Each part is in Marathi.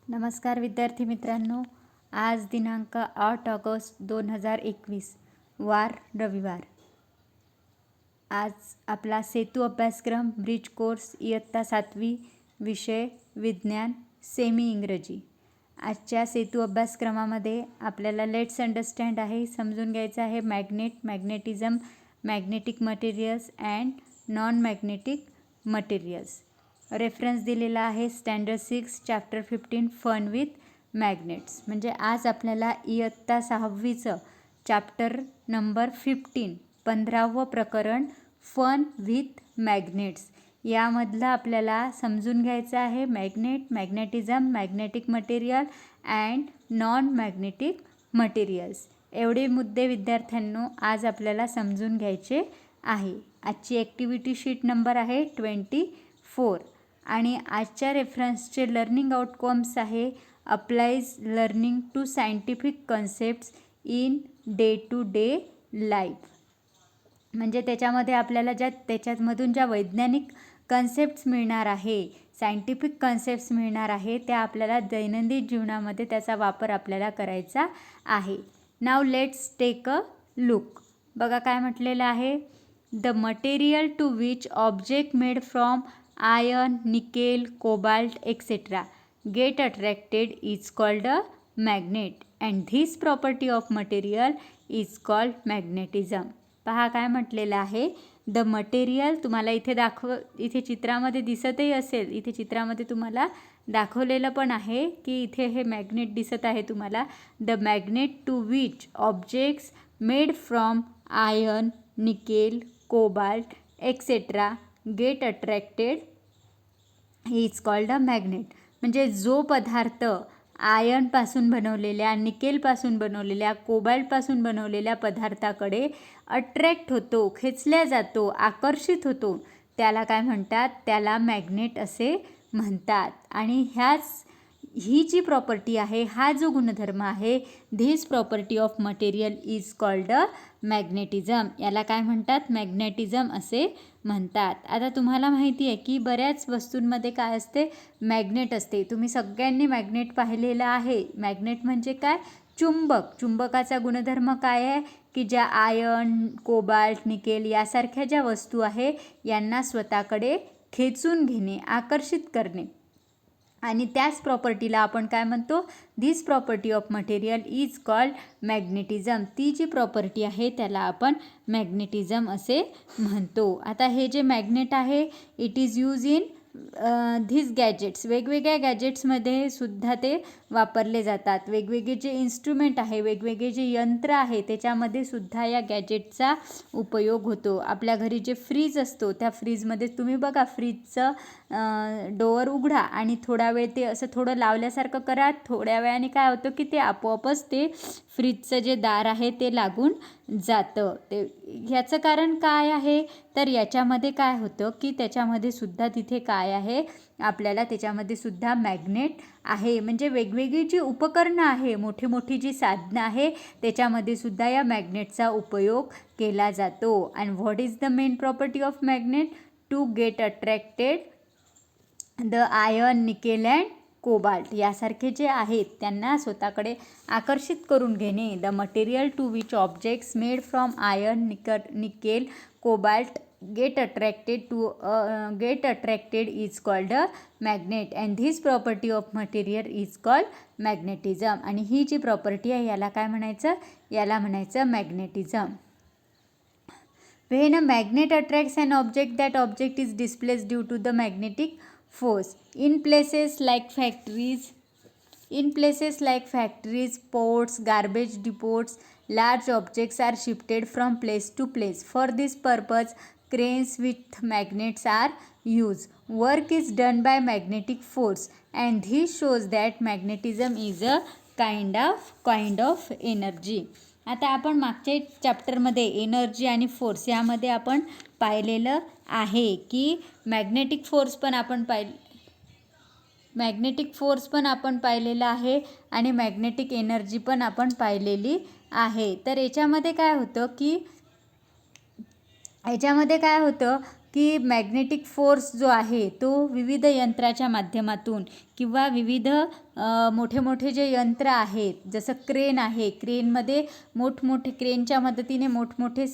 नमस्कार विद्यार्थी मित्रांनो, आज दिनांक 8 ऑगस्ट 2021 वार रविवार। आज आपला सेतू अभ्यासक्रम ब्रिज कोर्स इयत्ता 7वी विषय विज्ञान सेमी इंग्रजी। आजच्या सेतू अभ्यासक्रमामध्ये आपल्याला लेट्स अंडरस्टँड आहे, समजून घ्यायचं आहे magnetism, magnetic materials and non magnetic materials. Reference दिलेला आहे standard 6 chapter 15 fun with magnets. म्हणजे आज आपल्याला इयत्ता 6वीचं चॅप्टर नंबर 15वं प्रकरण फन विथ मॅग्नेट्स यामधलं आपल्याला समजून घ्यायचं आहे magnetism, magnetic material and non magnetic materials. एवढे मुद्दे विद्यार्थ्यांनो आज आपल्याला समजून घ्यायचे आहे। आजची ॲक्टिव्हिटी शीट नंबर आहे 24 आणि आजच्या रेफरन्सचे लर्निंग आउटकम्स आहे applies learning to scientific concepts in day to day life. म्हणजे त्याच्यामध्ये आपल्याला त्याच्यामधून ज्या वैज्ञानिक कन्सेप्ट्स मिळणार आहे, सायंटिफिक कन्सेप्ट्स मिळणार आहे, त्या आपल्याला दैनंदिन जीवनामध्ये त्याचा वापर आपल्याला करायचा आहे। Now let's take a look. बघा काय म्हटलेलं आहे, the material to which object made from iron, nickel, cobalt, etc. get attracted is called a magnet and this property of material is called magnetism. पहा काय म्हटलेलं आहे, द मटेरियल तुम्हाला इथे चित्रामध्ये दिसतही असेल, इथे चित्रामध्ये तुम्हाला दाखवलेलं पण आहे की इथे हे मॅग्नेट दिसत आहे तुम्हाला। The magnet to which objects made from iron, nickel, cobalt etcetera get attracted is called a magnet. म्हणजे जो पदार्थ आयर्नपासून बनवलेल्या, निकेलपासून बनवलेल्या, कोबाल्टपासून बनवलेल्या पदार्थाकडे अट्रॅक्ट होतो, खेचल्या जातो, आकर्षित होतो, त्याला काय म्हणतात, त्याला मॅग्नेट असे म्हणतात। आणि ही जी प्रॉपर्टी आहे, हा जो गुणधर्म आहे, this property of material is called a magnetism. याला काय म्हणतात, मॅग्नेटिझम असे म्हणतात। आता तुम्हाला माहिती आहे की बऱ्याच वस्तूंमध्ये काय असते, मॅग्नेट असते। तुम्ही सगळ्यांनी मॅग्नेट पाहिलेलं आहे। मॅग्नेट म्हणजे काय, चुंबक। चुंबकाचा गुणधर्म काय आहे की ज्या आयर्न, कोबाल्ट, निकेल यासारख्या ज्या वस्तू आहे यांना स्वतःकडे खेचून घेणे, आकर्षित करणे। आणि त्याच प्रॉपर्टीला आपण काय म्हणतो, this property of material is called magnetism. ती जी प्रॉपर्टी आहे त्याला आपण मॅग्नेटिझम असे म्हणतो। आता हे जे मॅग्नेट आहे, it is use in this gadgets. वेगवेगळ्या गॅजेट्समध्ये सुद्धा ते वापरले जातात। वेगवेगळे जे इन्स्ट्रुमेंट आहे, वेगवेगळे जे यंत्र आहे, त्याच्यामध्ये सुद्धा या गॅजेटचा उपयोग होतो। आपल्या घरी जे फ्रीज असतो, त्या फ्रीजमध्ये तुम्ही बघा, फ्रीजचं डोअर उघडा आणि थोडा वेळ ते असं थोडं लावल्यासारखं करा, थोड्या वेळाने काय होतं की ते आपोआपच ते फ्रीजचं जे दार आहे ते लागून जातं। ते ह्याचं कारण काय आहे, तर याच्यामध्ये काय होतं की त्याच्यामध्ये सुद्धा तिथे काय आहे, आपल्याला त्याच्यामध्ये सुद्धा मॅग्नेट आहे। म्हणजे वेगवेगळी जी उपकरणं आहे, मोठी मोठी जी साधनं आहे, त्याच्यामध्ये सुद्धा या मॅग्नेटचा उपयोग केला जातो। And what is the main property of magnet, to get attracted the iron, nickel and cobalt यासारखे जे आहेत त्यांना स्वतःकडे आकर्षित करून घेणे। The material to which objects made from iron, nickel, cobalt get attracted is called a magnet and this property of material is called magnetism. आणि ही जी प्रॉपर्टी आहे याला काय म्हणायचं, याला म्हणायचं magnetism. When a magnet attracts an object, that object is displaced due to the magnetic force. In places like factories, ports, garbage depots, large objects are shifted from place to place. For this purpose, cranes with magnets are used. Work is done by magnetic force, and this shows that magnetism is a kind of energy. आता आपण मागच्या चॅप्टरमध्ये एनर्जी आणि फोर्स यामध्ये आपण पाहिलेलं आहे की मॅग्नेटिक फोर्स पण आपण पाहिलेलं आहे आणि मॅग्नेटिक एनर्जी पण आपण पाहिलेली आहे। तर याच्यामध्ये काय होतं की मॅग्नेटिक फोर्स जो आहे तो विविध यंत्राच्या माध्यमातून किंवा विविध मोठे मोठे जे यंत्र आहेत, जसं क्रेन आहे, क्रेनमध्ये मोठमोठे क्रेनच्या मदतीने मोठमोठे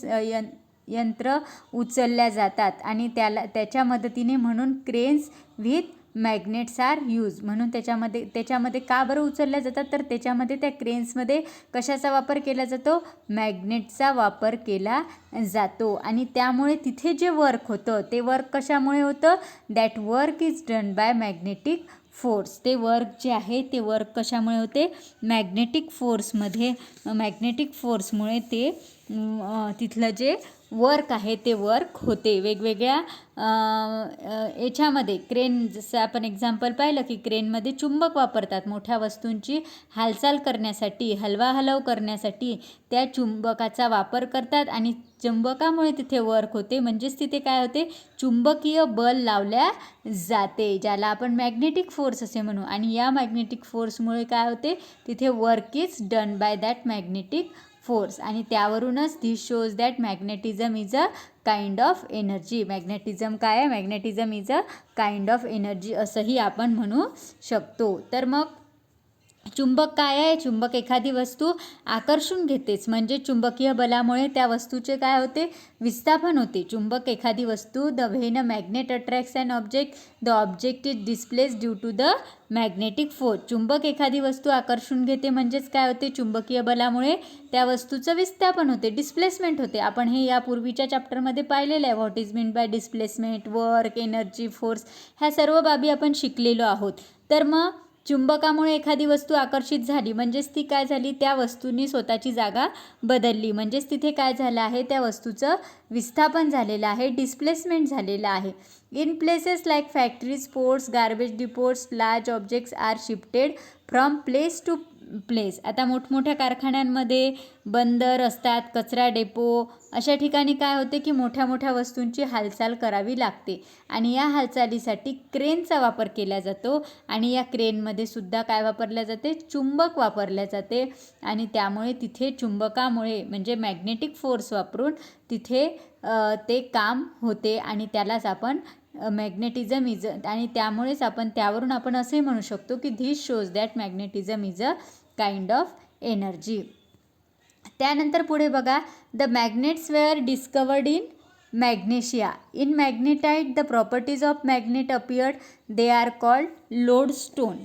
यंत्र उचलल्या जातात आणि त्याच्या मदतीने म्हणून cranes with magnets are use. म्हणून त्याच्यामध्ये का बरं उचलल्या जातात, तर त्याच्यामध्ये त्या क्रेन्समध्ये कशाचा वापर केला जातो, मॅग्नेटचा वापर केला जातो. आणि त्यामुळे तिथे जे वर्क होतं ते वर्क कशामुळे होतं, that work is done bye magnetic force. ते वर्क जे आहे ते वर्क कशामुळे होते, मॅग्नेटिक फोर्समुळे ते तिथलं जे वर्क आहे ते वर्क होते. वेगवेगळ्या याच्यामध्ये क्रेन, जसं आपण एक्झाम्पल पाहिलं की क्रेनमध्ये चुंबक वापरतात मोठ्या वस्तूंची हालचाल करण्यासाठी, हलवाहलव करण्यासाठी त्या चुंबकाचा वापर करतात आणि चुंबकामुळे तिथे वर्क होते. म्हणजेच तिथे काय होते, चुंबकीय बल लावल्या जाते, ज्याला आपण मॅग्नेटिक फोर्स असे म्हणू. आणि या मॅग्नेटिक फोर्समुळे काय होते, तिथे work is done by that magnetic force. आणि त्यावरूनच this shows that magnetism is a kind of energy. Magnetism काय आहे, magnetism is a kind of energy असंही आपण म्हणू शकतो. तर मग चुंबक काय आहे, चुंबक एखादी वस्तू आकर्षून घेतेच, म्हणजे चुंबकीय बलामुळे त्या वस्तूचे काय होते, विस्थापन होते. चुंबक एखादी वस्तू, the when a magnet attracts an object, the object is displaced due to the magnetic force. चुंबक एखादी वस्तू आकर्षून घेते म्हणजेच काय होते, चुंबकीय बलामुळे त्या वस्तूचं विस्थापन होते, डिस्प्लेसमेंट होते. आपण हे यापूर्वीच्या चॅप्टरमध्ये पाहिलेलं आहे, what is mean bye displacement, work, energy, force, ह्या सर्व बाबी आपण शिकलेलो आहोत. तर मग चुंबकामुळे एखादी वस्तू आकर्षित झाली म्हणजेच ती काय झाली, त्या वस्तूंनी स्वतःची जागा बदलली, म्हणजेच तिथे काय झालं आहे, त्या वस्तूचं विस्थापन झालेलं आहे, डिस्प्लेसमेंट झालेलं आहे. In places like factories, ports, garbage depots, large objects are shifted from place to place. आता मोठमोठ्या कारखान्यांमध्ये बंदर असतात, कचरा डेपो, अशा ठिकाणी काय होते की मोठ्या मोठ्या वस्तूंची हालचाल करावी लागते आणि या हालचालीसाठी क्रेनचा वापर केला जातो. आणि या क्रेनमध्ये सुद्धा काय वापरल्या जाते, चुंबक वापरल्या जाते. आणि त्यामुळे तिथे चुंबकामुळे म्हणजे मॅग्नेटिक फोर्स वापरून तिथे ते काम होते आणि त्यालाच आपण मॅग्नेटिझम इज, आणि त्यामुळेच त्यावरून आपण असे म्हणू शकतो की this shows that magnetism is a kind of energy. त्यानंतर पुढे बघा, the magnets were discovered in Magnesia. In magnetite the properties of magnet appeared, they are called lodestone.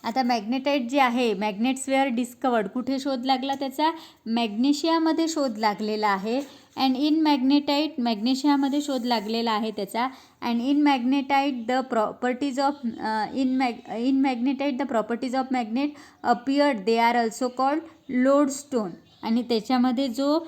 आता मॅग्नेटाइट जे आहे, मॅग्नेट्स वेअर डिस्कवर्ड, कुठे शोध लागला त्याचा, मॅग्नेशियामध्ये शोध लागलेला आहे. अँड इन मॅग्नेटाइट, मॅग्नेशियामध्ये शोध लागलेला आहे त्याचा. And in magnetite the properties of in magnetite the properties of magnet appeared, they are also called lodestone. आणि त्याच्यामध्ये जो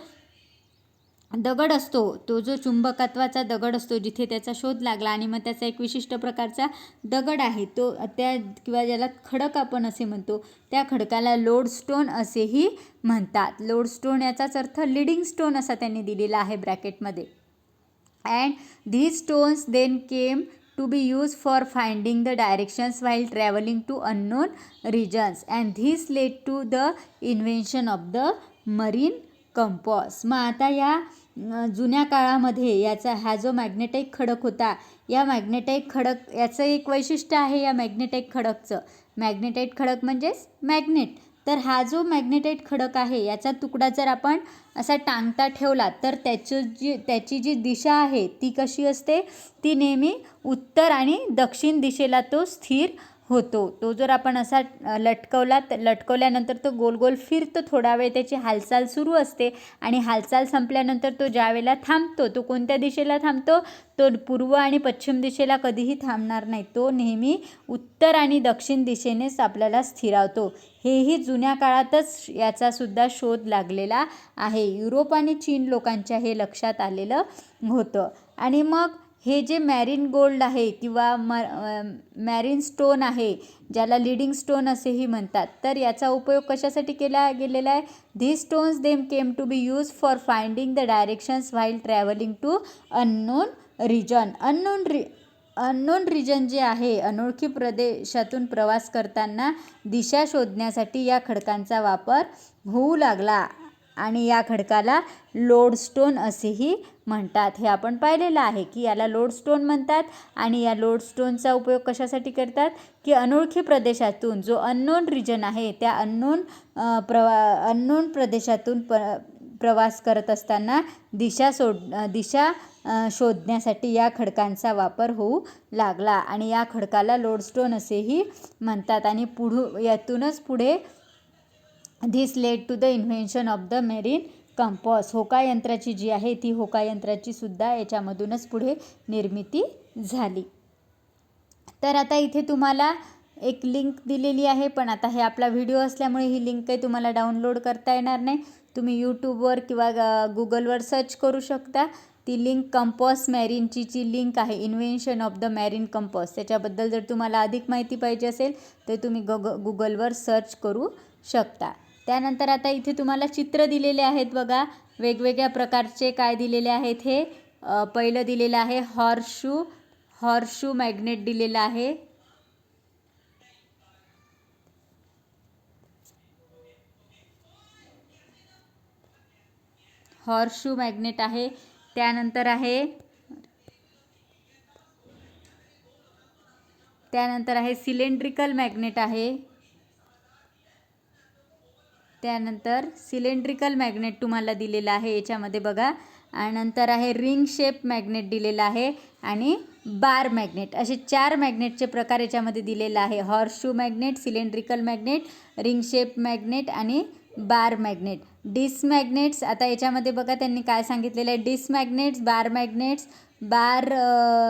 दगड असतो, तो जो चुंबकत्वाचा दगड असतो, जिथे त्याचा शोध लागला आणि मग त्याचा एक विशिष्ट प्रकारचा दगड आहे तो, त्या किंवा ज्याला खडक आपण असे म्हणतो, त्या खडकाला लोडस्टोन असेही म्हणतात. लोडस्टोन याचाच अर्थ लीडिंग स्टोन असा त्यांनी दिलेला आहे ब्रॅकेटमध्ये. And these stones then came to be used for finding the directions while traveling to unknown regions, and this led to the invention of the marine compass. मग आता या जुन्या काळामध्ये हा जो मॅग्नेटाइट खडक होता, या मॅग्नेटाइट खडक याचं एक वैशिष्ट्य आहे, या मॅग्नेटाइट खडकचं, मॅग्नेटाइट खडक म्हणजेच मॅग्नेट. तर हा जो मॅग्नेटाइट खडक आहे याचा तुकडा जर आपण असा टांगता ठेवला तर त्याची जी दिशा आहे ती कशी असते, ती नेहमी उत्तर आणि दक्षिण दिशेला तो स्थिर होतो. तो जर आपण असा लटकवल्यानंतर तो गोल गोल फिरतो, थोडा वेळ त्याची हालचाल सुरू असते आणि हालचाल संपल्यानंतर तो ज्या वेळेला थांबतो, तो कोणत्या दिशेला थांबतो, तो पूर्व आणि पश्चिम दिशेला कधीही थांबणार नाही, तो नेहमी उत्तर आणि दक्षिण दिशेनेच आपल्याला स्थिरावतो. हेही जुन्या काळातच याचासुद्धा शोध लागलेला आहे. युरोप आणि चीन लोकांच्या हे लक्षात आलेलं होतं. आणि मग हे जे मॅरीन गोल्ड आहे किंवा मॅरीन स्टोन आहे, ज्याला लीडिंग स्टोन असेही म्हणतात, तर याचा उपयोग कशासाठी केला गेलेला आहे, this stones them came to be use for finding the directions while travelling to unknown region. Unknown region जे आहे, अनोळखी प्रदेशातून प्रवास करताना दिशा शोधण्यासाठी या खडकांचा वापर होऊ लागला. आणि या खडकाला लोडस्टोन असेही म्हणतात. हे आपण पाहिलेलं आहे की याला लोडस्टोन म्हणतात. आणि या लोडस्टोनचा उपयोग कशासाठी करतात की अनोळखी प्रदेशातून, जो अननोन रिजन आहे त्या अननोन प्रदेशातून प्रवास करत असताना दिशा शोधण्यासाठी या खडकांचा वापर होऊ लागला. आणि या खडकाला लोडस्टोन असेही म्हणतात. आणि यातूनच पुढे this led to the invention of the marine compass. होकायंत्राची जी आहे ती होकायंत्राची सुद्धा याच्यामधूनच पुढे निर्मिती झाली. तर आता इथे तुम्हाला एक लिंक दिलेली आहे, पण आता हे आपला व्हिडिओ असल्यामुळे ही लिंक काही तुम्हाला डाउनलोड करता येणार नाही. तुम्ही यूट्यूबवर किंवा गुगलवर सर्च करू शकता. ती लिंक कंपॉस मॅरीनची जी लिंक आहे, invention of the marine compass, त्याच्याबद्दल जर तुम्हाला अधिक माहिती पाहिजे असेल तर तुम्ही गुगलवर सर्च करू शकता. त्यानंतर आता इथे तुम्हाला चित्र दिलेले आहेत बघा, वेगवेगळ्या प्रकारचे. काय दिलेले आहेत हे, पहिलं दिलेलं आहे हॉर्सशू मॅग्नेट दिलेलं आहे. हॉर्सशू मॅग्नेट आहे. त्यानंतर आहे सिलेंड्रिकल मॅग्नेट आहे. त्यानंतर सिलेंड्रिकल मॅग्नेट तुम्हाला दिलेला आहे याच्यामध्ये बघा. आणि नंतर आहे रिंग शेप मॅग्नेट दिलेला आहे आणि बार मॅग्नेट. असे 4 मॅग्नेटचे प्रकार याच्यामध्ये दिलेला आहे. Horseshoe magnet, cylindrical magnet, ring shape magnet आणि बार मॅग्नेट. डिस्क मॅग्नेट्स, आता याच्यामध्ये बघा त्यांनी काय सांगितलेलं आहे. Disc magnets, bar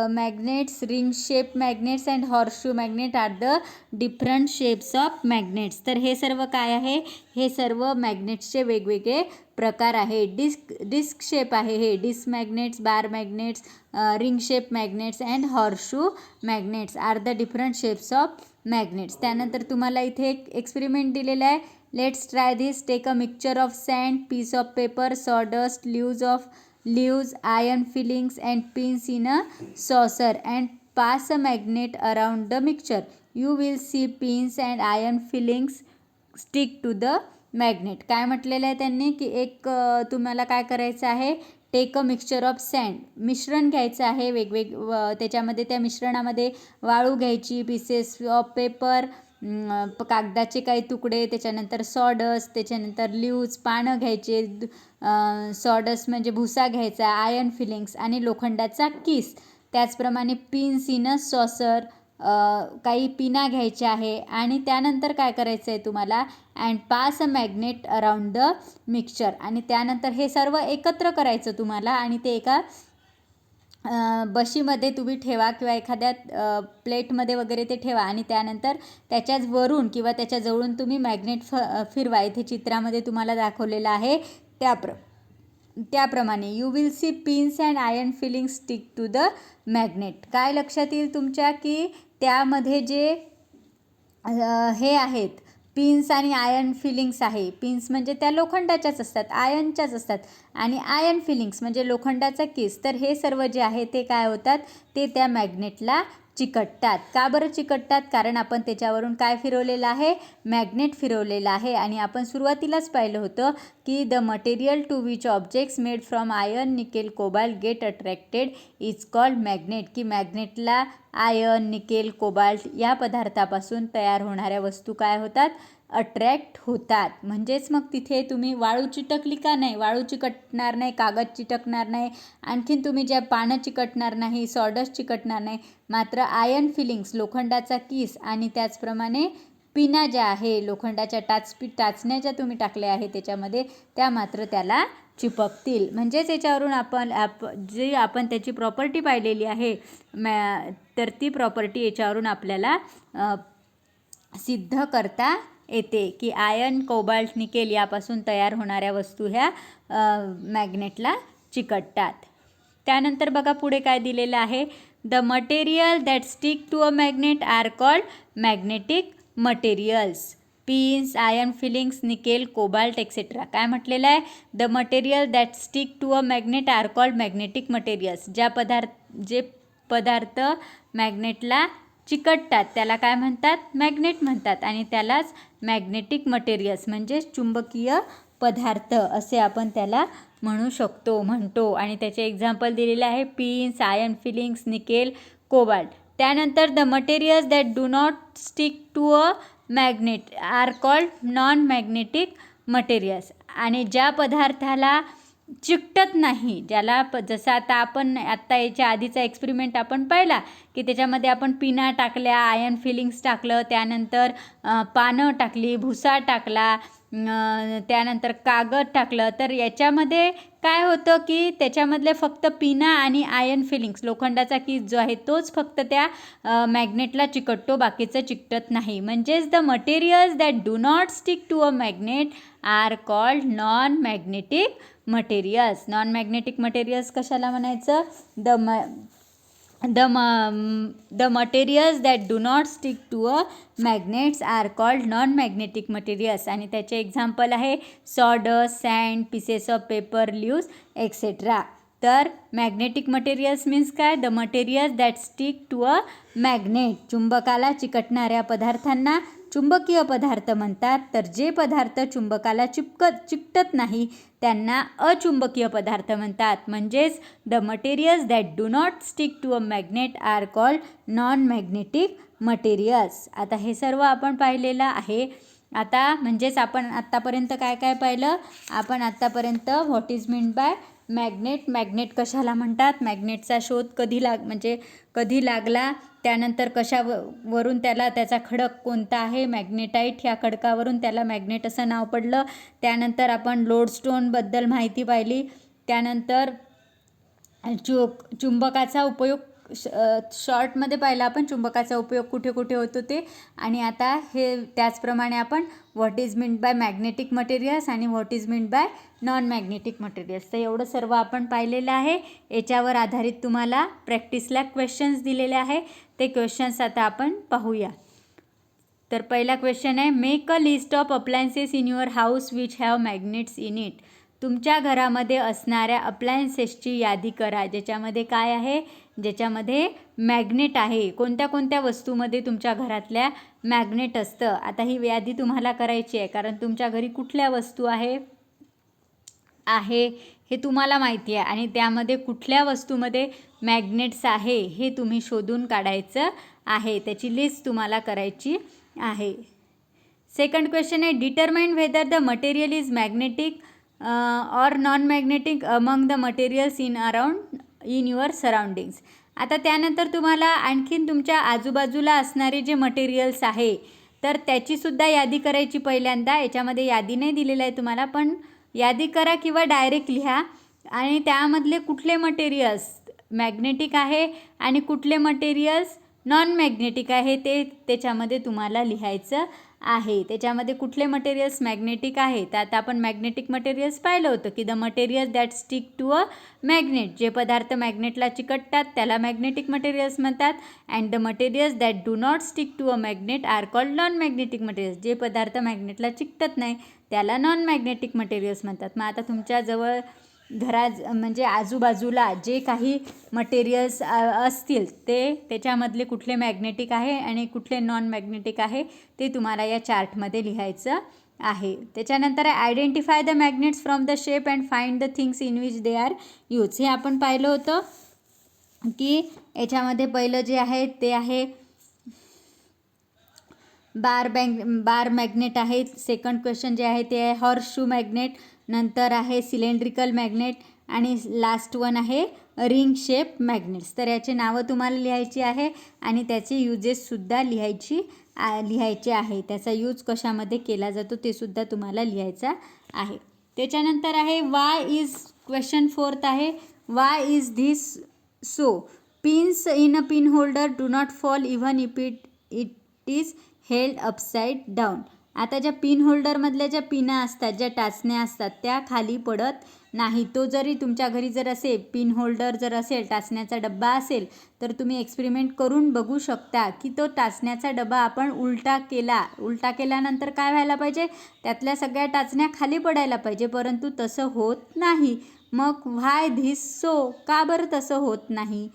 magnets, ring shape magnets and horseshoe magnet are the different shapes of magnets. तर हे सर्व काय आहे, हे सर्व मॅग्नेट्सचे वेगवेगळे प्रकार आहे. डिस्क शेप आहे हे, disc magnets, bar magnets, ring shape magnets and horseshoe magnets are the different shapes of magnets. त्यानंतर तुम्हाला इथे एक एक्सपेरिमेंट दिलेला आहे. Let's try this. Take a mixture of sand, piece of paper, sawdust, leaves, iron fillings and pins in a saucer and pass a magnet around the mixture. You will see pins and iron fillings stick to the magnet. काय म्हटलेलं आहे त्यांनी की तुम्हाला काय करायचं आहे, take a mixture of sand, मिश्रण घ्यायचं आहे त्याच्यामध्ये, त्या मिश्रणामध्ये वाळू घ्यायची, पीसेस ऑफ पेपर, कागदाचे काही तुकडे, त्याच्यानंतर सॉडस्ट, त्याच्यानंतर लीव्ज, पानं घ्यायचे, सॉडस्ट म्हणजे भुसा घ्यायचा, आयर्न फिलिंग्स आणि लोखंडाचा किस. त्याचप्रमाणे पिन्स इन अ सॉसर, काही पिना घ्यायच्या आहे. आणि त्यानंतर काय करायचं आहे तुम्हाला, and pass a magnet around the mixture. आणि त्यानंतर हे सर्व एकत्र करायचं तुम्हाला आणि ते एका बशीमध्ये तुम्ही ठेवा किंवा एखाद्या प्लेटमध्ये वगैरे ते ठेवा. आणि त्यानंतर त्याच्याच वरून किंवा त्याच्या जवळून तुम्ही मॅग्नेट फिरवा. इथे चित्रामध्ये तुम्हाला दाखवलेलं आहे त्याप्रमाणे. You will see pins and iron filling stick to the magnet. काय लक्षात येईल तुमच्या की त्यामध्ये जे हे आहेत पिन्स आणि आयर्न फिलिंग्स आहे. पिन्स म्हणजे त्या लोखंडाच्याच असतात, आयर्नच्याच असतात. आणि आयर्न फिलिंग्स म्हणजे लोखंडाचा किस. तर हे सर्व जे आहे ते काय होतात, ते त्या मॅग्नेटला चिकटतात. का बरं चिकटतात, कारण आपण त्याच्यावरून काय फिरवलेलं आहे, मॅग्नेट फिरवलेलं आहे. आणि आपण सुरुवातीलाच पाहिलं होतं की the material to which objects made from iron, nickel, cobalt get attracted is called magnet. की मॅग्नेटला आयर्न, निकेल, कोबाल्ट या पदार्थापासून तयार होणाऱ्या वस्तू काय होतात, अट्रॅक्ट होतात. म्हणजेच मग तिथे तुम्ही वाळू चिटकली का नाही, वाळू चिकटणार नाही, कागद चिटकणार नाही, आणखीन तुम्ही ज्या पानं चिकटणार नाही, सॉडस्ट चिकटणार नाही. मात्र आयर्न फिलिंग्स, लोखंडाचा किस आणि त्याचप्रमाणे पिना ज्या आहे, लोखंडाच्या टाचण्या ज्या तुम्ही टाकल्या आहे त्याच्यामध्ये, त्या मात्र त्याला चिपकतील. म्हणजेच याच्यावरून आपण त्याची प्रॉपर्टी पाहिलेली आहे, तर ती प्रॉपर्टी याच्यावरून आपल्याला सिद्ध करता येते की आयर्न, कोबाल्ट, निकेल यापासून तयार होणाऱ्या वस्तू ह्या मॅग्नेटला चिकटतात. त्यानंतर बघा पुढे काय दिलेलं आहे, the material that stick to a magnet are called magnetic materials. Pins, iron feelings, nickel, cobalt etcetera. काय म्हटलेलं आहे, the material that stick to a magnet are called magnetic materials. जे पदार्थ मॅग्नेटला चिकटतात त्याला काय म्हणतात, मॅग्नेट म्हणतात. आणि त्यालाच मॅग्नेटिक मटेरियल्स म्हणजे चुंबकीय पदार्थ असे आपण त्याला म्हणतो. आणि त्याचे एक्झाम्पल दिलेले आहे pins, iron feelings, nickel, cobalt. त्यानंतर the materials that do not stick to a magnet are called non magnetic materials. आणि ज्या पदार्थाला चिकटत नाही, ज्याला जसं आता याच्या आधीचा एक्सपेरिमेंट आपण पाहिला की त्याच्यामध्ये आपण पिना टाकल्या, आयर्न फिलिंग्स टाकलं, त्यानंतर पानं टाकली, भुसा टाकला, त्यानंतर कागद टाकलं. तर याच्यामध्ये काय होतं की त्याच्यामधले फक्त पिना आणि आयर्न फिलिंग्स, लोखंडाचा कीस जो आहे तोच फक्त त्या मॅग्नेटला चिकटतो, बाकीचं चिकटत नाही. म्हणजेच the materials that do not stick to a magnet are called non magnetic materials. Non magnetic materials कशाला म्हणायचं? The materials that do not stick to a magnets are called non-magnetic materials. आणि त्याचे एक्झाम्पल आहे sawdust, sand, pieces of paper, leaves, etc. तर मॅग्नेटिक मटेरियल्स मीन्स काय? The materials that stick to a magnet. चुंबकाला चिकटणाऱ्या पदार्थांना चुंबकीय पदार्थ म्हणतात. तर जे पदार्थ चुंबकाला चिकटत नाही त्यांना अचुंबकीय पदार्थ म्हणतात. म्हणजेच the materials that do not stick to a magnet are called non magnetic materials. आता हे सर्व आपण पाहिलेलं आहे. आता म्हणजेच आपण आत्तापर्यंत काय काय पाहिलं? आपण आत्तापर्यंत what is mean bye magnet कशाला म्हणतात, मॅग्नेटचा शोध कधी लागला, त्यानंतर कशावरून त्याचा खडक कोणता आहे, मॅग्नेटाईट, ह्या खडकावरून त्याला मॅग्नेट असं नाव पडलं. त्यानंतर आपण लोडस्टोनबद्दल माहिती पाहिली. त्यानंतर चुंबकाचा उपयोग शॉर्टमध्ये पाहिला आपण, चुंबकाचा उपयोग कुठे कुठे होतो ते. आणि आता हे त्याचप्रमाणे आपण what is mean by magnetic materials आणि what is mean by non magnetic materials. तर एवढं सर्व आपण पाहिलेलं आहे. याच्यावर आधारित तुम्हाला प्रॅक्टिसला क्वेश्चन्स दिलेले आहे. ते क्वेश्चन्स आता आपण पाहूया. तर पहिला क्वेश्चन आहे, make a list of appliances in your house which have magnets in it. तुमच्या घरामध्ये असणाऱ्या अप्लायन्सेसची यादी करा ज्याच्यामध्ये काय आहे, ज्याच्यामध्ये मॅग्नेट आहे. कोणत्या कोणत्या वस्तूमध्ये तुमच्या घरातल्या मॅग्नेट असतं. आता ही यादी तुम्हाला करायची आहे कारण तुमच्या घरी कुठल्या वस्तू आहे हे तुम्हाला माहिती आहे आणि त्यामध्ये कुठल्या वस्तूमध्ये मॅग्नेट्स आहे हे तुम्ही शोधून काढायचं आहे. त्याची लिस्ट तुम्हाला करायची आहे. सेकंड क्वेश्चन आहे, determine whether the material is magnetic or non magnetic among the materials in your surroundings. आता त्यानंतर तुम्हाला आणखीन तुमच्या आजूबाजूला असणारे जे मटेरियल्स आहे तर त्याचीसुद्धा यादी करायची पहिल्यांदा. याच्यामध्ये यादी नाही दिलेलं आहे तुम्हाला, पण यादी करा किंवा डायरेक्ट लिहा. आणि त्यामधले कुठले मटेरियल्स मॅग्नेटिक आहे आणि कुठले मटेरियल्स नॉन मॅग्नेटिक आहे ते त्याच्यामध्ये तुम्हाला लिहायचं आहे. त्याच्यामध्ये कुठले मटेरियल्स मॅग्नेटिक आहे, तर आता आपण मॅग्नेटिक मटेरियल्स पाहिलं होतं की the materials that stick to a magnet. जे पदार्थ मॅग्नेटला चिकटतात त्याला मॅग्नेटिक मटेरियल्स म्हणतात. And the materials that do not stick to a magnet are called non magnetic materials. जे पदार्थ मॅग्नेटला चिकटत नाही त्याला नॉन मॅग्नेटिक मटेरियल्स म्हणतात. मग आता तुमच्याजवळ म्हणजे आजूबाजूला जे काही मटेरियल्स असतील त्याच्यामधले कुठले मॅग्नेटिक आहे आणि कुठले नॉन मॅग्नेटिक आहे ते तुम्हाला या चार्टमध्ये लिहायचं आहे. त्याच्यानंतर identify the magnets from the shape and find the things in which they are use. हे आपण पाहिलं होतं की याच्यामध्ये पहिलं जे आहे ते आहे बार मॅग्नेट आहे. सेकंड क्वेश्चन जे आहे ते आहे हॉर्स शू मॅग्नेट. नंतर आहे सिलेंड्रिकल मॅग्नेट आणि लास्ट वन आहे रिंग शेप मॅग्नेट्स. तर याचे नावं तुम्हाला लिहायची आहे आणि त्याचे युजेससुद्धा लिहायचे आहे. त्याचा यूज कशामध्ये केला जातो ते सुद्धा तुम्हाला लिहायचा आहे. त्याच्यानंतर आहे वाय इज, क्वेश्चन फोर्थ आहे Y is this so. Pins in a pin holder do not fall even if it is held upside down. आता ज्या पिन होल्डरमधल्या ज्या पिना असतात, ज्या टाचण्या असतात त्या खाली पडत नाही. तो जरी तुमच्या घरी जर असेल पिन होल्डर जर असेल, टाचण्याचा डब्बा असेल तर तुम्ही एक्सपेरिमेंट करून बघू शकता की तो टाचण्याचा डबा आपण उलटा केल्यानंतर काय व्हायला पाहिजे, त्यातल्या सगळ्या टाचण्या खाली पडायला पाहिजे, परंतु तसं होत नाही. मग व्हाय धिस सो, का बरं तसं होत नाही,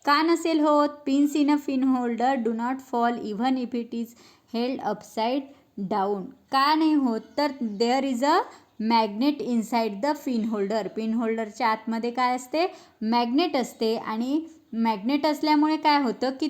का नसेल होत. Pins in a pin holder do not fall even if it is held upside down. का नाही होत, तर there is a magnet inside the pin holder. Pin होल्डरच्या आतमध्ये काय असते? मॅग्नेट असते. आणि मॅग्नेट असल्यामुळे काय होतं की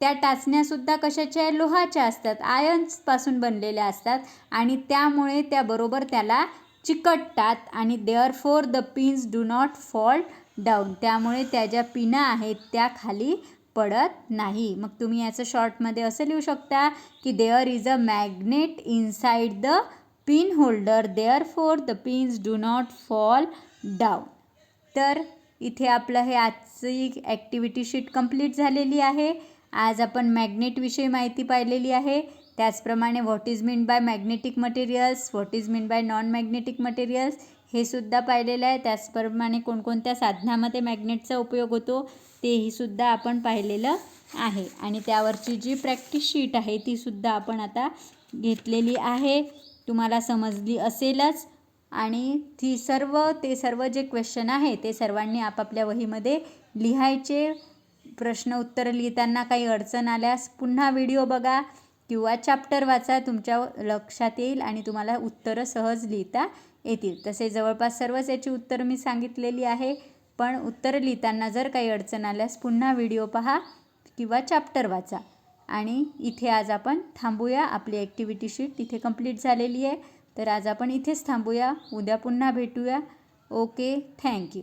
त्या टाचण्यासुद्धा कशाच्या? लोहाच्या असतात, आयन्सपासून बनलेल्या असतात आणि त्यामुळे त्याबरोबर त्याला चिकटतात आणि therefore the pins do not fall down. त्यामुळे त्या ज्या पिना आहेत त्या खाली पडत नाही. मग तुम्ही याचं शॉर्टमध्ये असं लिहू शकता की there is a magnet inside the pin holder, therefore the pins do not fall down. तर इथे आपलं हे आजची ॲक्टिव्हिटी शीट कंप्लीट झालेली आहे. आज आपण मॅग्नेटविषयी माहिती पाहिलेली आहे. त्याचप्रमाणे what is mean by magnetic materials, what is mean by non magnetic materials हे सुद्धा पाहिलेलं आहे. त्याचप्रमाणे कोणकोणत्या साधनामध्ये मॅग्नेटचा उपयोग होतो तेही सुद्धा आपण पाहिलेलं आहे. आणि त्यावरची जी प्रॅक्टिस शीट आहे ती सुद्धा आपण आता घेतलेली आहे. तुम्हाला समजली असेलच. आणि ते सर्व जे क्वेश्चन आहे ते सर्वांनी आपापल्या वहीमध्ये लिहायचे. प्रश्न उत्तर लिहिताना काही अडचण आल्यास पुन्हा व्हिडिओ बघा किंवा चॅप्टर वाचा, तुमच्या लक्षात येईल आणि तुम्हाला उत्तरं सहज लिहिता येतील. तसे जवळपास सर्वच याची उत्तरं मी सांगितलेली आहे. पण उत्तरं लिहिताना जर काही अडचण आल्यास पुन्हा व्हिडिओ पहा किंवा चॅप्टर वाचा. आणि इथे आज आपण थांबूया. आपली ॲक्टिव्हिटी शीट इथे कंप्लीट झालेली आहे. तर आज आपण इथेच थांबूया. उद्या पुन्हा भेटूया. Okay, thank you.